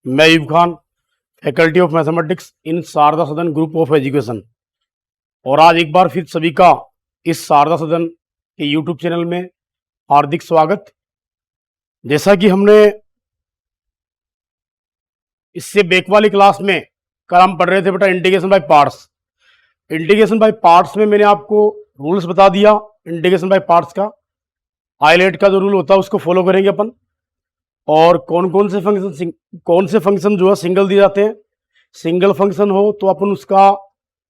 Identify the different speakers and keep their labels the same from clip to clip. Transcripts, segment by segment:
Speaker 1: मैं Yub Khan, faculty of mathematics in Sharda Sadan group of education. और आज एक बार फिर सभी का इस शारदा सदन के यूट्यूब चैनल में हार्दिक स्वागत। जैसा कि हमने इससे बैक वाली क्लास में कल हम पढ़ रहे थे बेटा integration by parts. Integration by parts में मैंने आपको रूल्स बता दिया इंटीग्रेशन बाय पार्ट्स का। आइलेट का जो रूल होता है उसको फॉलो करेंगे अपन। और कौन से फंक्शन जो है सिंगल दिए जाते हैं, सिंगल फंक्शन हो तो अपन उसका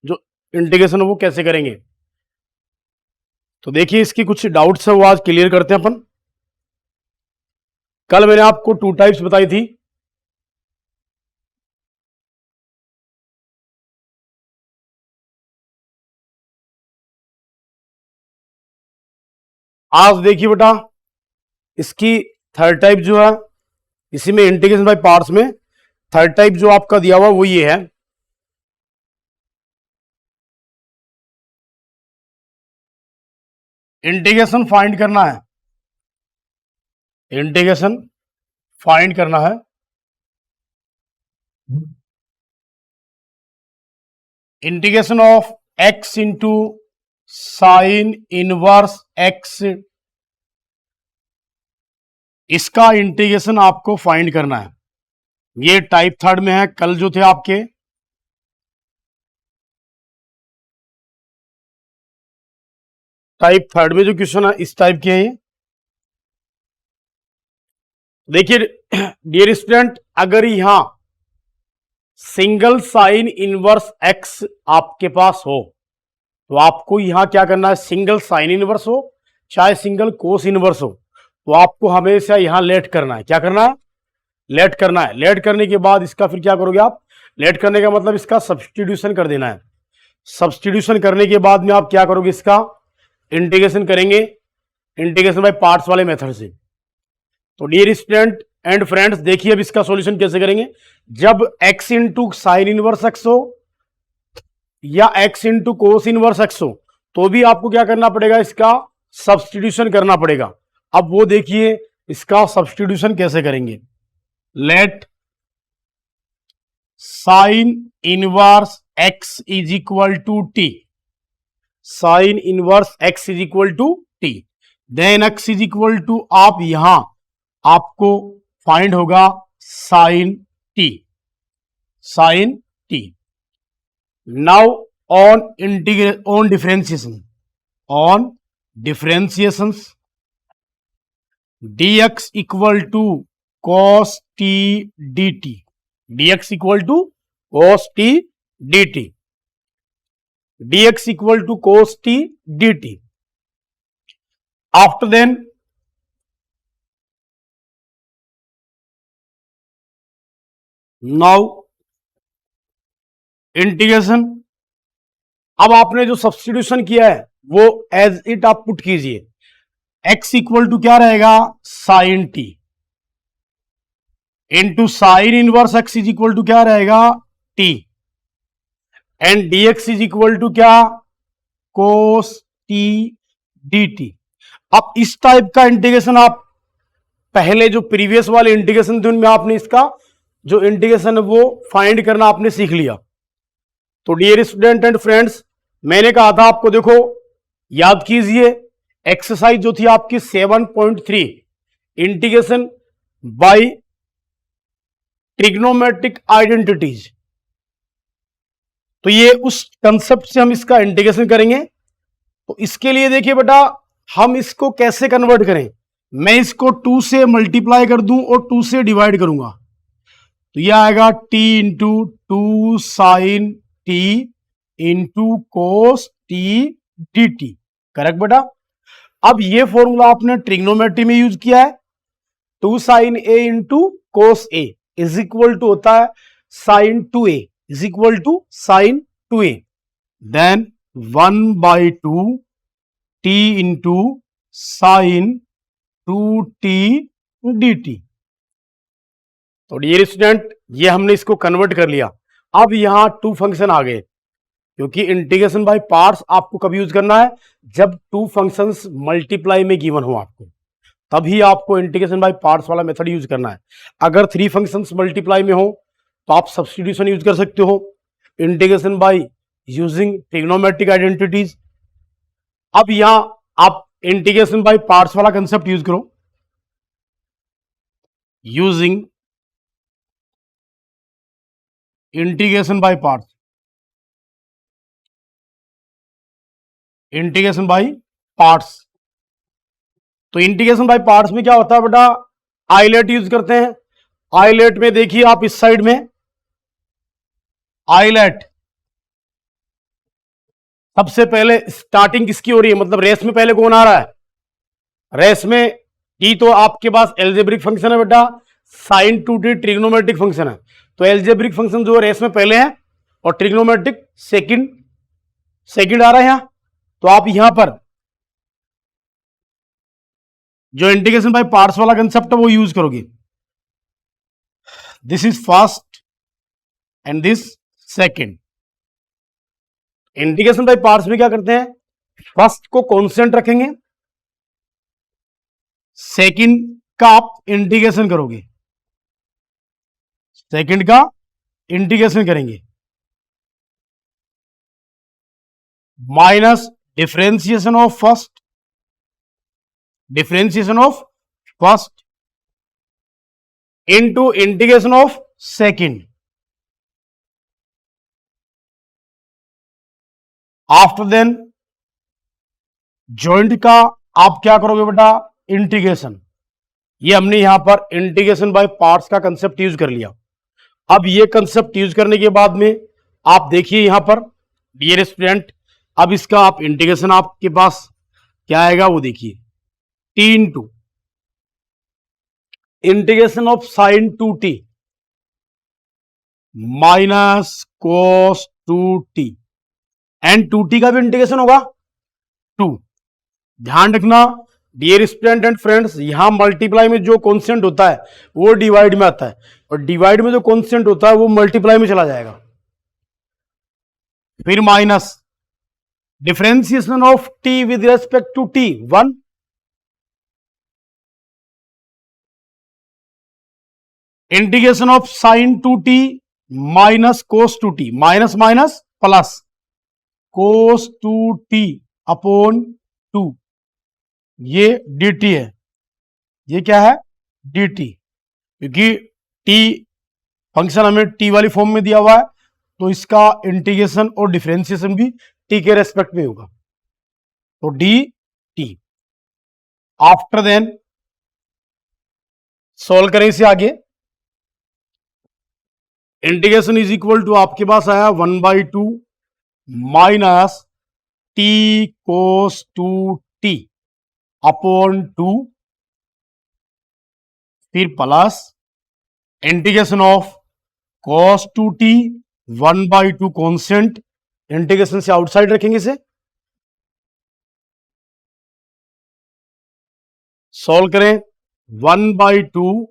Speaker 1: जो इंटीग्रेशन है वो कैसे करेंगे। तो देखिए इसकी कुछ डाउट्स है वो आज क्लियर करते हैं अपन। कल मैंने आपको 2 टाइप्स बताई थी। आज देखिए बेटा इसकी थर्ड टाइप जो है, इसी में इंटीग्रेशन बाय पार्ट्स में थर्ड टाइप जो आपका दिया हुआ वो ये है। इंटीग्रेशन फाइंड करना है, इंटीग्रेशन फाइंड करना है integration of x into sine inverse x, इसका इंटीग्रेशन आपको फाइंड करना है। ये टाइप थर्ड में है। कल जो थे आपके टाइप थर्ड में जो क्वेश्चन है इस टाइप के हैं ये। देखिए डियर स्टूडेंट, अगर यहां सिंगल साइन इनवर्स x आपके पास हो तो आपको यहां क्या करना है, सिंगल साइन इनवर्स हो चाहे सिंगल कोस इनवर्स हो तो आपको हमेशा यहां लेट करना है। क्या करना है? लेट करना है। लेट करने के बाद इसका फिर क्या करोगे आप? लेट करने का मतलब इसका सब्स्टिट्यूशन कर देना है। सब्स्टिट्यूशन करने के बाद में आप क्या करोगे, इसका इंटीग्रेशन करेंगे इंटीग्रेशन बाय पार्ट्स वाले मेथड से। तो डियर स्टूडेंट एंड फ्रेंड्स, देखिए अब इसका सॉल्यूशन कैसे करेंगे। जब x into sine inverse x हो या x into cos inverse x हो तो भी आपको क्या करना पड़ेगा, इसका सब्स्टिट्यूशन करना पड़ेगा। अब वो देखिए इसका सब्स्टिट्यूशन कैसे करेंगे। Let sine inverse x is equal to t, sine inverse x is equal to t, then x is equal to आप यहां आपको फाइंड होगा sine t, sine t. Now on differentiations dx equal to cos t dt, dx equal to cos t dt, dx equal to cos t dt। After then now integration. अब आपने जो सब्स्टिट्यूशन किया है वो एज इट आप put कीजिए। x equal to क्या रहेगा, sine T into sine inverse x is equal to क्या रहेगा, t, and dx is equal to क्या, cos t dt। अब इस टाइप का इंटीग्रेशन आप पहले जो प्रीवियस वाले इंटीग्रेशन थे उनमें आपने इसका जो इंटीग्रेशन है वो फाइंड करना आपने सीख लिया। तो डियर स्टूडेंट एंड फ्रेंड्स, मैंने कहा था आपको, देखो याद कीजिए एक्सरसाइज जो थी आपकी 7.3 इंटीग्रेशन बाय ट्रिग्नोमेट्रिक आइडेंटिटीज। तो ये उस कंसेप्ट से हम इसका इंटीग्रेशन करेंगे। तो इसके लिए देखिए बेटा हम इसको कैसे कन्वर्ट करें। मैं इसको 2 से मल्टीप्लाई कर दूं और 2 से डिवाइड करूंगा तो यह आएगा t into 2 sine t into cos t dt। Correct बेटा। अब ये फॉर्मूला आपने ट्रिग्नोमेट्री में यूज किया है। 2 sine a into cos a is equal to होता है sine 2a, is equal to sine 2a, then 1/2 t into sine 2t dt। तो डियर स्टूडेंट ये हमने इसको कन्वर्ट कर लिया। अब यहां 2 फंक्शन आ गए, क्योंकि इंटीग्रेशन बाय पार्ट्स आपको कब यूज करना है, जब 2 फंक्शंस मल्टीप्लाई में गिवन हो आपको। तभी आपको इंटीग्रेशन बाय पार्ट्स वाला मेथड यूज करना है। अगर 3 फंक्शंस मल्टीप्लाई में हो तो आप सब्स्टिट्यूशन यूज कर सकते हो, integration by using trigonometric identities. अब यहां आप इंटीग्रेशन बाय पार्ट्स वाला कंसेप्ट यूज करो, using integration by parts, integration by parts. तो इंटीग्रेशन बाय पार्ट्स में क्या होता है बेटा, आइलेट यूज करते हैं। आइलेट में देखिए आप इस साइड में आइलेट, सबसे पहले स्टार्टिंग किसकी हो रही है, मतलब रेस में पहले कौन आ रहा है, रेस में टी, तो आपके पास एल्जेब्रिक फंक्शन है बेटा, sign two T trigonometric function है। तो एल्जेब्रिक फंक्शन जो है रेस में पहले है और ट्रिग्नोमेट्रिक सेकंड आ रहा है यहां। तो आप यहां पर जो इंटीग्रेशन बाय पार्ट्स वाला कंसेप्ट है वो यूज करोगे। This is first and this second. Integration by parts में क्या करते हैं, फर्स्ट को कांस्टेंट रखेंगे, सेकंड का आप इंटीग्रेशन करोगे, सेकंड का इंटीग्रेशन करेंगे, minus differentiation of first, differentiation of first into integration of second. After then joint का आप क्या करोगे बेटा, इंटीग्रेशन। ये हमने यहां पर इंटीग्रेशन बाय पार्ट्स का कंसेप्ट यूज कर लिया। अब ये कंसेप्ट यूज करने के बाद में आप देखिए यहां पर डियर स्टूडेंट, अब इसका आप इंटीग्रेशन आपके पास क्या आएगा वो देखिए, t into integration of sine two t minus cos two t, and two t का भी इंटीग्रेशन होगा 2। ध्यान रखना डियर स्टूडेंट एंड फ्रेंड्स, यहां मल्टीप्लाई में जो कांस्टेंट होता है वो डिवाइड में आता है, और डिवाइड में जो कांस्टेंट होता है वो मल्टीप्लाई में चला जाएगा। फिर minus differentiation of t with respect to t 1, integration of sine two t minus cos two t, minus minus plus cos two t upon 2, ये dt है, ये क्या है dt, क्योंकि t फंक्शन हमें t वाली फॉर्म में दिया हुआ है तो इसका इंटीग्रेशन और डिफरेंशिएशन भी t के रेस्पेक्ट में होगा, तो dt। आफ्टर देन सॉल्व करें इसे आगे, इंटीग्रेशन इज इक्वल टू आपके पास आया 1/2 minus t cos two t upon 2, फिर plus integration of cos two t 1/2 constant, integration से आउटसाइड रखेंगे इसे, सॉल्व करें 1/2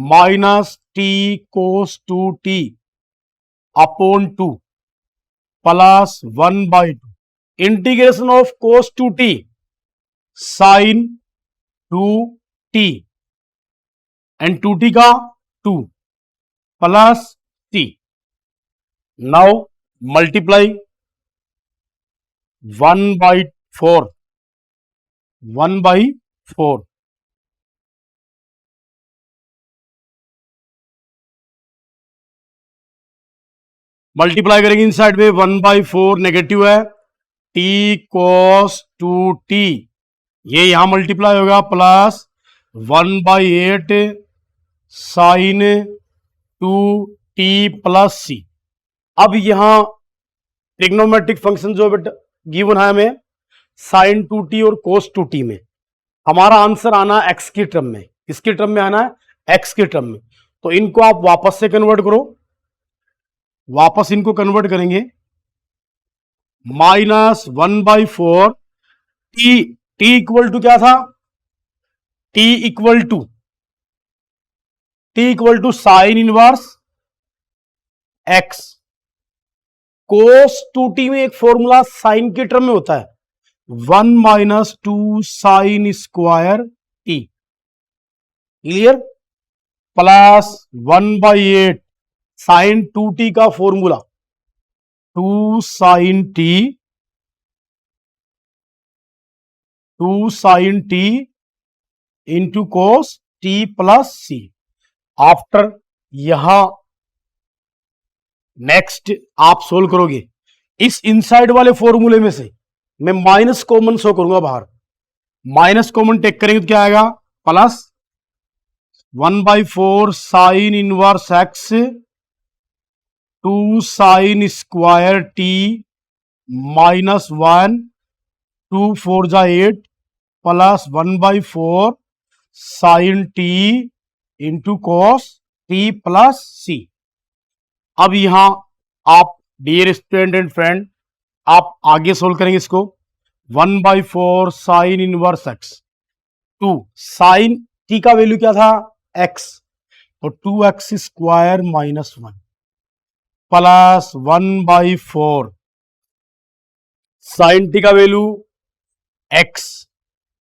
Speaker 1: minus t cos two t upon 2 plus 1/2 integration of cos two t sine two t and two t का 2 plus t. Now multiply 1/4, 1/4 multiply करेंगे इन side में 1/4 negative है, T cos two T ये यहां multiply होगा plus 1/8 sine two T plus C. अब यहां trigonometric function जो गिवन है हमें साइन टू टी और कोस टू टी में, हमारा आंसर आना एक्स की टर्म में, किसकी टर्म में आना है एक्स की टर्म में। तो इनको आप वापस से कन्वर्ट करो, वापस इनको कन्वर्ट करेंगे -1/4 टी इक्वल टू क्या था, t equal to sine inverse x. Cos two t में एक फॉर्मूला साइन के टर्म में होता है 1 - 2 sine square T, clear, plus 1/8 sine 2t का formula 2 sin t into cos t plus C. After यहां नेक्स्ट आप सोल्व करोगे, इस इनसाइड वाले फॉर्मूले में से मैं माइनस कॉमन शो करूंगा बाहर, माइनस कॉमन टेक करेंगे तो क्या आएगा, plus 1/4 sine inverse X 2 sine square T minus 1 2 4 जा 8 plus 1/4 sine T into cos T plus C. अब यहां आप डियर स्टूडेंट एंड फ्रेंड आप आगे सोल्व करेंगे इसको, 1/4 sine inverse X 2 sine T का वैल्यू क्या था एक्स, तो 2x square minus 1 plus 1/4 sine T का value x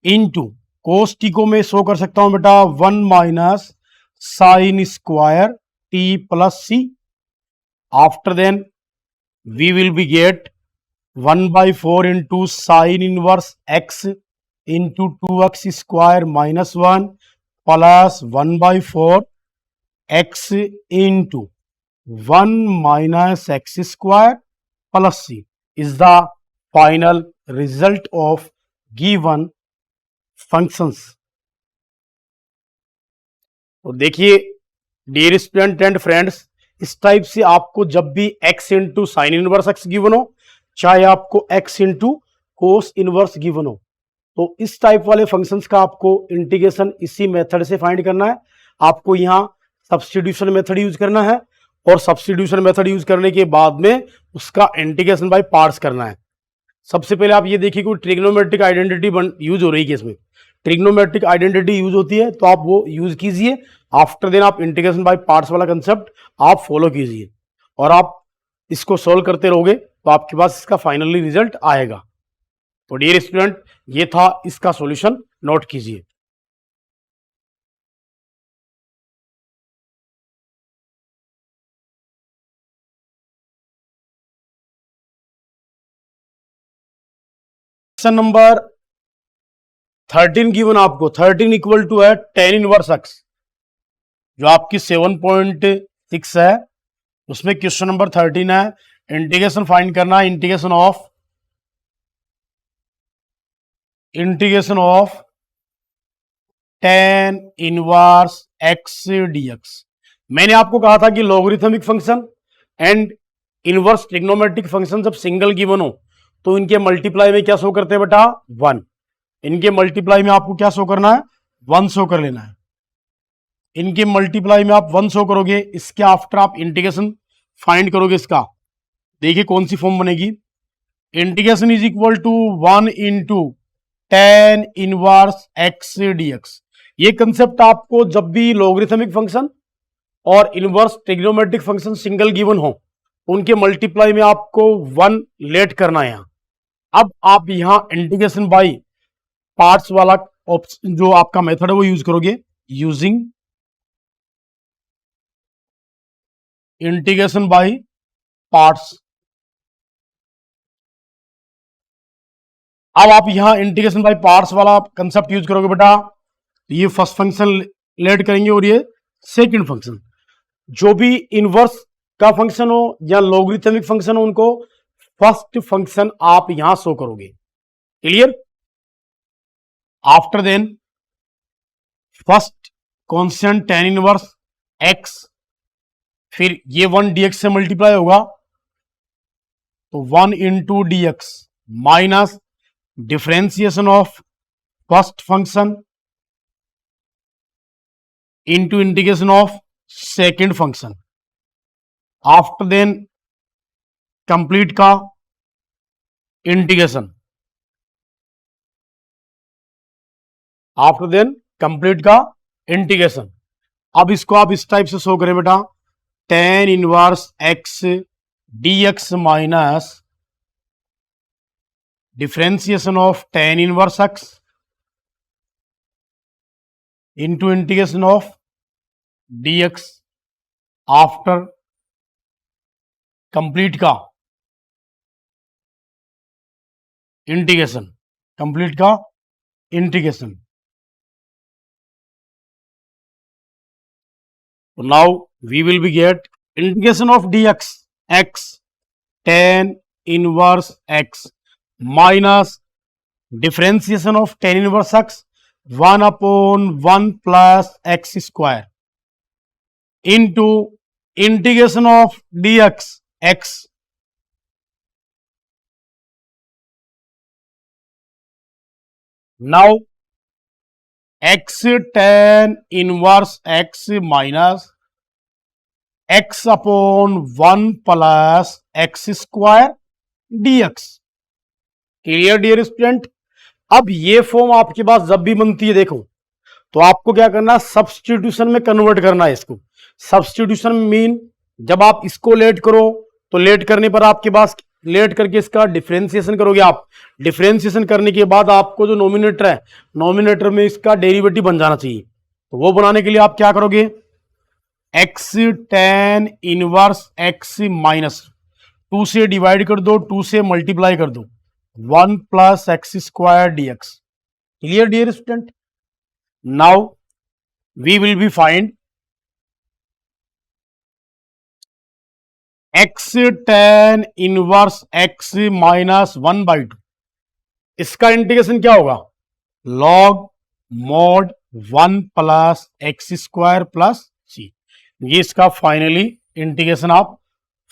Speaker 1: into cos T को मैं शो कर सकता हूं बेटा 1 minus sine square T plus C. After then we will be get 1/4 into sine inverse x into 2x square minus 1 plus 1/4 x into 1 minus x square plus c is the final result of given functions. तो देखिए dear student and friends, इस type से आपको जब भी x into sine inverse x given हो, चाहे आपको x into cos inverse given हो, तो इस टाइप वाले फंक्शंस का आपको इंटीग्रेशन इसी मेथड से फाइंड करना है। आपको यहां सब्स्टिट्यूशन मेथड यूज करना है और सब्स्टिट्यूशन मेथड यूज करने के बाद में उसका इंटीग्रेशन बाय पार्ट्स करना है। सबसे पहले आप ये देखिए कोई ट्रिग्नोमेट्रिक आइडेंटिटी यूज हो रही है, इसमें ट्रिग्नोमेट्रिक आइडेंटिटी यूज होती है तो आप वो यूज कीजिए। आफ्टर देन आप इंटीग्रेशन बाय पार्ट्स वाला कंसेप्ट आप फॉलो कीजिए और आप इसको सोल्व करते रहोगे तो आपके पास इसका फाइनली रिजल्ट आएगा। तो डियर स्टूडेंट ये था इसका सॉल्यूशन, नोट कीजिए। क्वेश्चन नंबर 13 गिवन आपको, 13 इक्वल टू है tan इनवर्स एक्स, जो आपकी 7.6 है, उसमें क्वेश्चन नंबर 13 है इंटीग्रेशन फाइंड करना, integration of tan inverse x dx। मैंने आपको कहा था कि logarithmic function and inverse trigonometric function जब सिंगल गिवन हो तो इनके मल्टीप्लाई में क्या शो करते हैं बेटा 1, इनके मल्टीप्लाई में आपको क्या शो करना है 1 शो कर लेना है। इनके मल्टीप्लाई में आप 1 शो करोगे, इसके आफ्टर आप इंटीग्रेशन फाइंड करोगे इसका, देखिए कौन सी फॉर्म बनेगी, integration is equal to 1 into tan inverse x dx। ये कंसेप्ट आपको जब भी लॉगरिथमिक फंक्शन और inverse trigonometric function single given हो उनके मल्टीप्लाई में आपको 1 लेट करना है। अब आप यहां इंटीग्रेशन बाय पार्ट्स वाला ऑप्शन जो आपका मेथड है वो यूज करोगे, यूजिंग इंटीग्रेशन बाय पार्ट्स। अब आप यहां इंटीग्रेशन बाय पार्ट्स वाला कंसेप्ट यूज करोगे बेटा, ये फर्स्ट फंक्शन लेट करेंगे और ये सेकंड फंक्शन। जो भी इनवर्स का फंक्शन हो या लॉगरिथमिक फंक्शन हो उनको फर्स्ट फंक्शन आप यहां शो करोगे, clear. After then first constant tan inverse x, फिर ये 1 dx से मल्टीप्लाई होगा तो 1 into dx minus differentiation of first function into integration of second function. After then complete का इंटीग्रेशन, आफ्टर देन कंप्लीट का इंटीग्रेशन। अब इसको आप इस टाइप से शो करें बेटा, tan inverse x dx minus differentiation of tan inverse x into integration of dx after complete का इंटीग्रेशन, कंप्लीट का integration. Now we will be get integration of dx x tan inverse x minus differentiation of tan inverse x 1/1 plus x square into integration of dx x now x tan inverse x minus x/1 plus x square dx। Clear dear student. अब ये form आपके पास जब भी बनती है देखो, तो आपको क्या करना है, सब्स्टिट्यूशन में कन्वर्ट करना है इसको। सब्स्टिट्यूशन मीन जब आप इसको लेट करो तो लेट करने पर आपके पास लेट करके इसका डिफरेंशिएशन करोगे आप। डिफरेंशिएशन करने के बाद आपको जो नोमिनेटर है, नोमिनेटर में इसका डेरिवेटिव बन जाना चाहिए। तो वो बनाने के लिए आप क्या करोगे, x tan inverse X minus 2 से डिवाइड कर दो, 2 से मल्टीप्लाई कर दो, 1 plus x square dx। Clear dear student. Now we will be find X tan inverse X minus 1/2। इसका इंटीग्रेशन क्या होगा, log mod 1 plus x square plus C. ये इसका फाइनली इंटीग्रेशन आप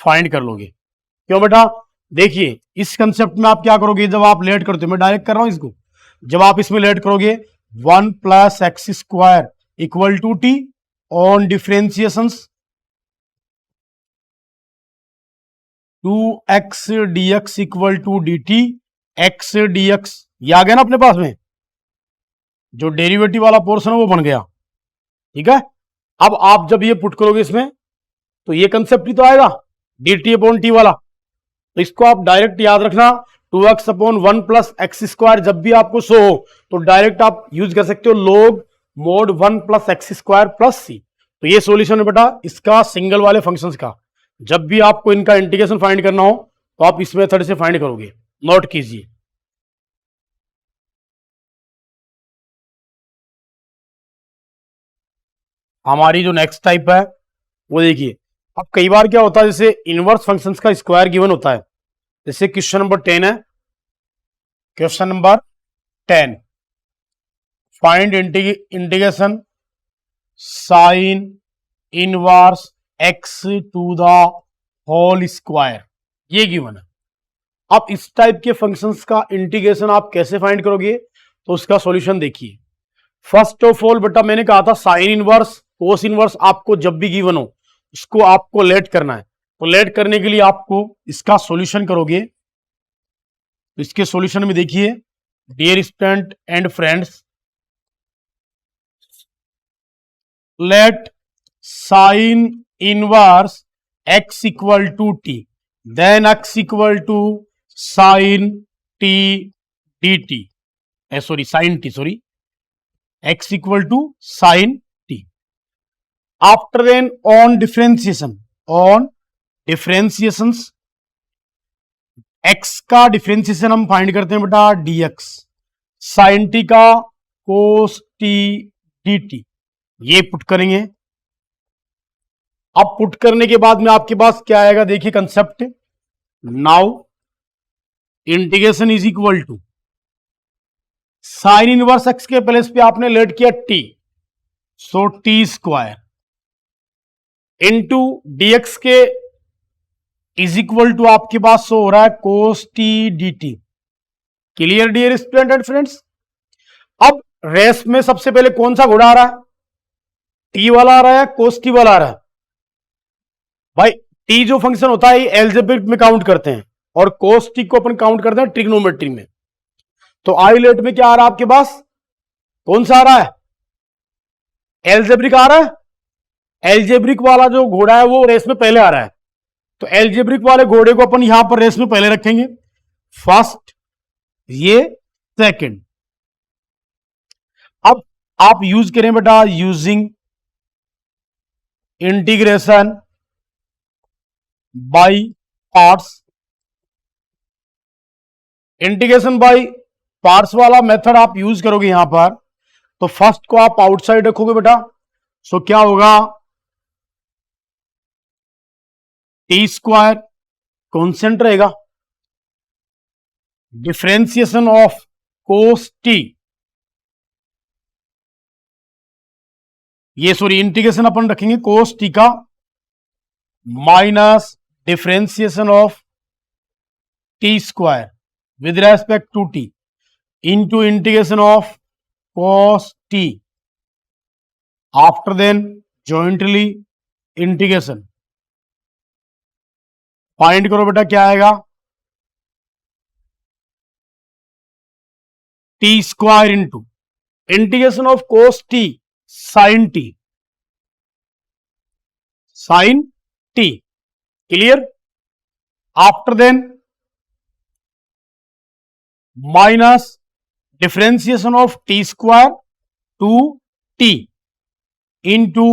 Speaker 1: फाइंड कर लोगे। क्यों बेटा, देखिए इस कंसेप्ट में आप क्या करोगे, जब आप लेट करते हो, मैं डायरेक्ट कर रहा हूं इसको, जब आप इसमें लेट करोगे 1 plus x square equal to t on differentiations 2x dx equal to dt x dx। ये आ गया ना अपने पास में, जो डेरिवेटिव वाला पोर्शन है वो बन गया। ठीक है, अब आप जब ये पुट करोगे इसमें तो ये कंसेप्ट ही तो आएगा dt अपॉन टी वाला। तो इसको आप डायरेक्ट याद रखना, 2x upon 1 plus x square जब भी आपको शो हो तो डायरेक्ट आप यूज कर सकते हो log mod 1 plus x square plus C. तो ये सॉल्यूशन है बेटा इसका सिंगल वाले फंक्शंस का। जब भी आपको इनका इंटीग्रेशन फाइंड करना हो तो आप इस मेथड से फाइंड करोगे, नोट कीजिए। हमारी जो नेक्स्ट टाइप है वो देखिए, अब कई बार क्या होता है, जैसे इनवर्स फंक्शंस का स्क्वायर गिवन होता है। जैसे क्वेश्चन नंबर 10 है, question number 10, find integration sine inverse x to the whole square, ये गिवन है। अब इस टाइप के फंक्शंस का इंटीग्रेशन आप कैसे फाइंड करोगे, तो उसका सॉल्यूशन देखिए। फर्स्ट ऑफ ऑल बेटा मैंने कहा था साइन इनवर्स कोस इनवर्स आपको जब भी गिवन हो इसको आपको लेट करना है। तो लेट करने के लिए आपको इसका सॉल्यूशन करोगे, तो इसके सॉल्यूशन में देखिए, dear student and friends, let sine inverse x equal to t, then x equal to sine t D t, sorry sine t, sorry x equal to sine t. After then on differentiations x का differentiation हम find करते हैं बेटा dx, sine T का cos t dt, ये put करेंगे। अब put करने के बाद में आपके पास क्या आएगा, देखिए concept, now integration is equal to sine inverse X के प्लेस पे आपने लेट किया T, so T square into DX के इज इक्वल टू आपके पास हो रहा है cos T D T. Clear dear student and friends. अब रेस में सबसे पहले कौन सा घोड़ा आ रहा है, टी वाला आ रहा है, कोस टी वाला आ रहा है। भाई टी जो फंक्शन होता है एल्जेब्रिक में काउंट करते हैं और कोस टी को अपन काउंट करते हैं ट्रिग्नोमेट्री में। तो आई लेट में क्या आ रहा है आपके पास, कौन सा आ रहा है, एल्जेब्रिक आ रहा है। एल्जेब्रिक वाला जो घोड़ा है वो रेस में पहले आ रहा है, तो एल्जेब्रिक वाले घोड़े को अपन यहां पर रेस में पहले रखेंगे, फर्स्ट ये सेकंड। अब आप यूज करें बेटा using integration by parts. Integration by parts वाला मेथड आप यूज करोगे यहां पर, तो फर्स्ट को आप आउटसाइड रखोगे बेटा, सो क्या होगा, टी स्क्वायर कॉन्स्टेंट रहेगा, डिफरेंशिएशन ऑफ कोस टी, ये सॉरी इंटीग्रेशन अपन रखेंगे कोस टी का, minus differentiation of t square with respect to t into integration of cos t, after then jointly integration. Find करो बेटा क्या आएगा, t square into integration of cos t sine t, sine t, clear, after then minus differentiation of t square two t into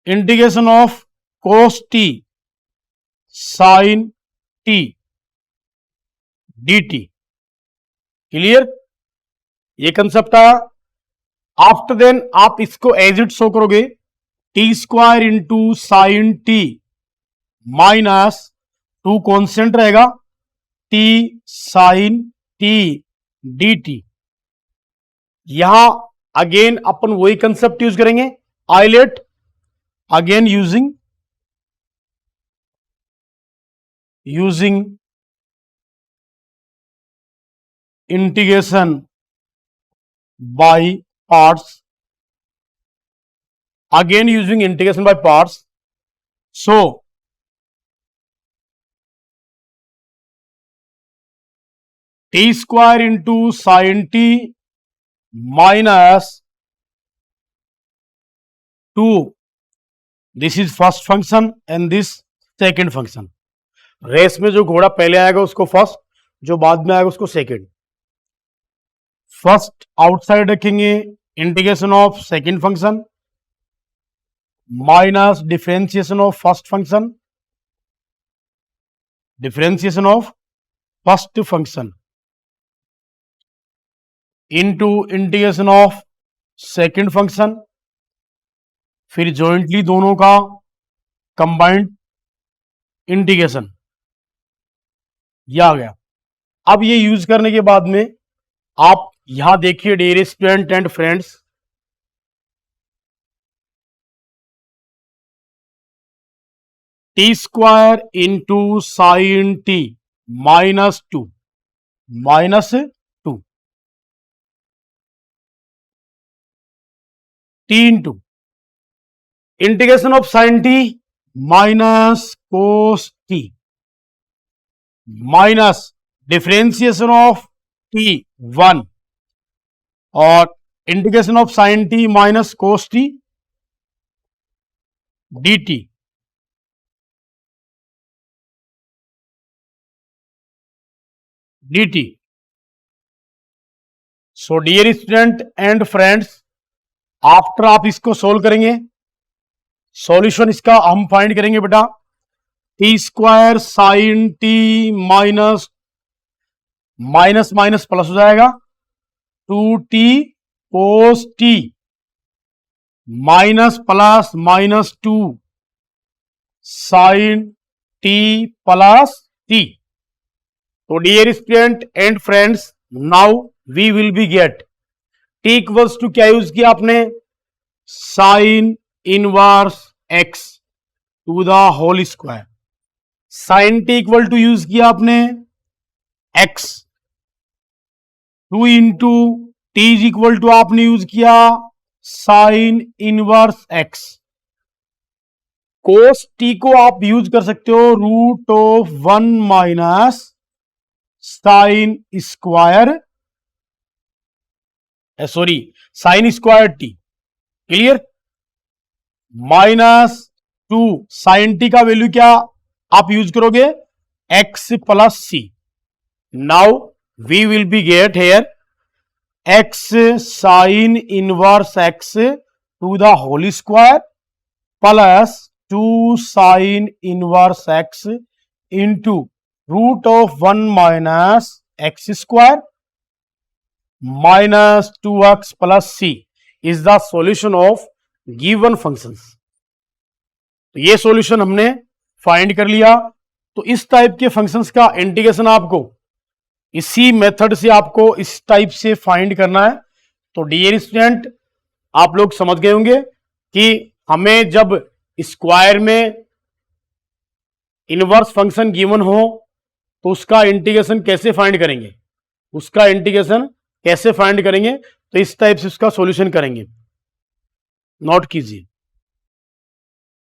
Speaker 1: integration of cos t sine t dt, clear, ये concept आया। After then आप इसको as it show करोगे, t square into sine T minus two constant रहेगा, t sine t dt। यहां again अपन वही concept use करेंगे, I let again using integration by parts, again using integration by parts, so T square into sine T minus two, this is first function and this second function. Race में जो घोड़ा पहले आएगा उसको first, जो बाद में आएगा उसको सेकेंड। फर्स्ट आउटसाइड रखेंगे integration of second function minus differentiation of first function, differentiation of first function into integration of second function, फिर जॉइंटली दोनों का कंबाइंड इंटीग्रेशन, यह आ गया। अब ये यूज करने के बाद में आप यहां देखिए dear student and friends, t square into sine T minus two t into integration of sine T minus cos T minus differentiation of t 1 और integration of sine T minus cos t dt, so dear student and friends, after आप इसको solve करेंगे, solution इसका हम find करेंगे बेटा, T square sine T minus minus plus हो जाएगा, 2t cos T minus plus minus 2 sine T plus T. तो dear student and friends, now we will be get T equals to क्या use किया आपने, sine inverse x to the whole square, sine T equal to use किया आपने X, 2 into T is equal to आपने use किया sine inverse x, cos T को आप use कर सकते हो root of 1 minus sine square sorry sine square T, clear, minus 2 sine T का वैल्यू क्या आप यूज करोगे x plus c. Now we will be get here x sine inverse x to the whole square plus 2 sine inverse x into root of 1 minus x square minus 2x plus c is the solution of given functions. तो ये solution हमने find कर लिया। तो इस type के functions का integration आपको इसी मेथड से आपको इस टाइप से फाइंड करना है। तो डियर स्टूडेंट, आप लोग समझ गए होंगे कि हमें जब स्क्वायर में इनवर्स फंक्शन गिवन हो तो उसका इंटीग्रेशन कैसे फाइंड करेंगे, तो इस टाइप से उसका सॉल्यूशन करेंगे। नोट कीजिए।